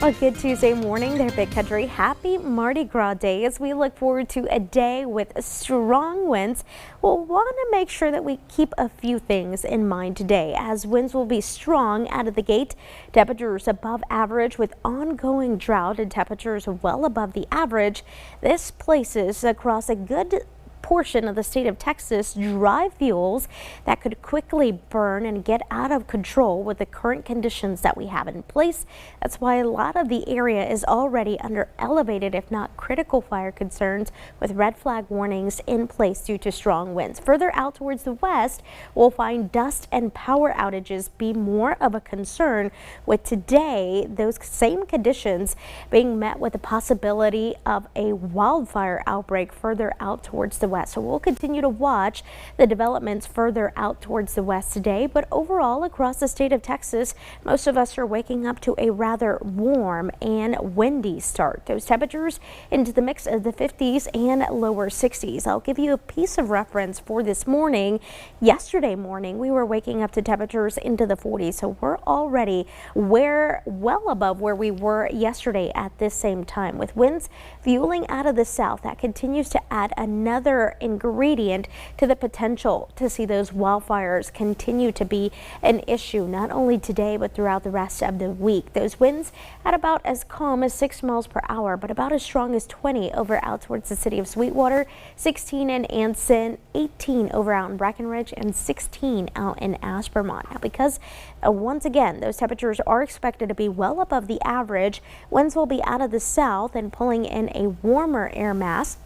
A good Tuesday morning there, Big Country. Happy Mardi Gras Day as we look forward to a day with strong winds. We'll want to make sure that we keep a few things in mind today, as winds will be strong out of the gate. Temperatures above average with ongoing drought and temperatures well above the average. This places across a good portion of the state of Texas dry fuels that could quickly burn and get out of control with the current conditions that we have in place. That's why a lot of the area is already under elevated, if not critical, fire concerns, with red flag warnings in place due to strong winds. Further out towards the west, we'll find dust and power outages be more of a concern, with today those same conditions being met with the possibility of a wildfire outbreak further out towards the west. So we'll continue to watch the developments further out towards the west today, but overall across the state of Texas, most of us are waking up to a rather warm and windy start. Those temperatures into the mix of the 50s and lower 60s. I'll give you a piece of reference for this morning. Yesterday morning, we were waking up to temperatures into the 40s, so we're already well above where we were yesterday at this same time, with winds fueling out of the south. That continues to add another ingredient to the potential to see those wildfires continue to be an issue, not only today but throughout the rest of the week. Those winds at about as calm as 6 miles per hour, but about as strong as 20 over out towards the city of Sweetwater, 16 in Anson, 18 over out in Breckenridge, and 16 out in Aspermont. Now, because once again those temperatures are expected to be well above the average, winds will be out of the south and pulling in a warmer air mass.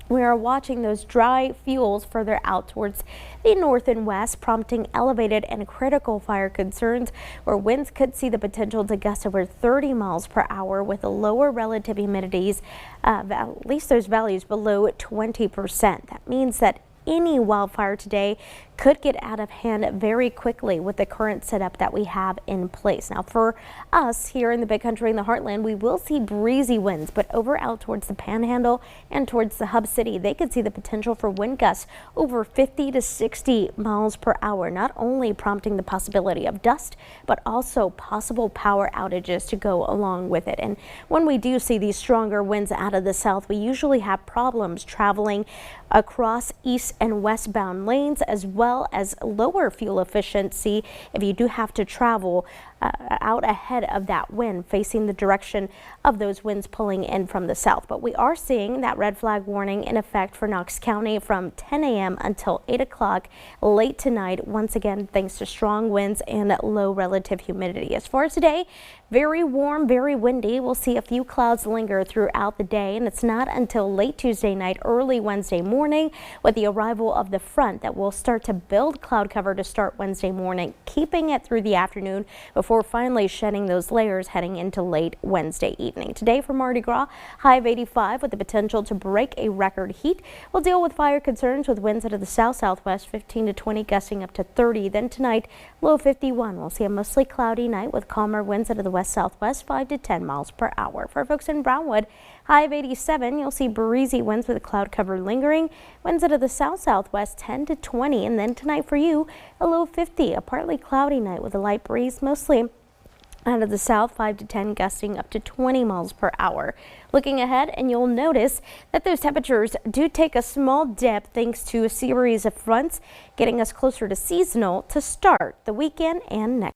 We are watching those dry fuels further out towards the north and west, prompting elevated and critical fire concerns, where winds could see the potential to gust over 30 miles per hour with lower relative humidities, at least those values below 20%. That means that any wildfire today could get out of hand very quickly with the current setup that we have in place. Now, for us here in the Big Country in the heartland, we will see breezy winds, but over out towards the Panhandle and towards the hub city, they could see the potential for wind gusts over 50 to 60 miles per hour, not only prompting the possibility of dust, but also possible power outages to go along with it. And when we do see these stronger winds out of the south, we usually have problems traveling across east and westbound lanes, as well as lower fuel efficiency if you do have to travel out ahead of that wind, facing the direction of those winds pulling in from the south. But we are seeing that red flag warning in effect for Knox County from 10 a.m. until 8 o'clock late tonight, once again thanks to strong winds and low relative humidity. As far as today, very warm, very windy. We'll see a few clouds linger throughout the day, and it's not until late Tuesday night, early Wednesday morning, with the arrival of the front, that will start to build cloud cover to start Wednesday morning, keeping it through the afternoon before finally shedding those layers heading into late Wednesday evening. Today for Mardi Gras, high of 85 with the potential to break a record heat. We'll deal with fire concerns with winds out of the south-southwest, 15 to 20, gusting up to 30. Then tonight, low 51. We'll see a mostly cloudy night with calmer winds out of the west-southwest, 5 to 10 miles per hour. For folks in Brownwood, high of 87. You'll see breezy winds with cloud cover lingering. Winds out of the south-southwest, 10 to 20. And then tonight for you, a low 50. A partly cloudy night with a light breeze, mostly out of the south, 5 to 10, gusting up to 20 miles per hour. Looking ahead, and you'll notice that those temperatures do take a small dip thanks to a series of fronts getting us closer to seasonal to start the weekend and next.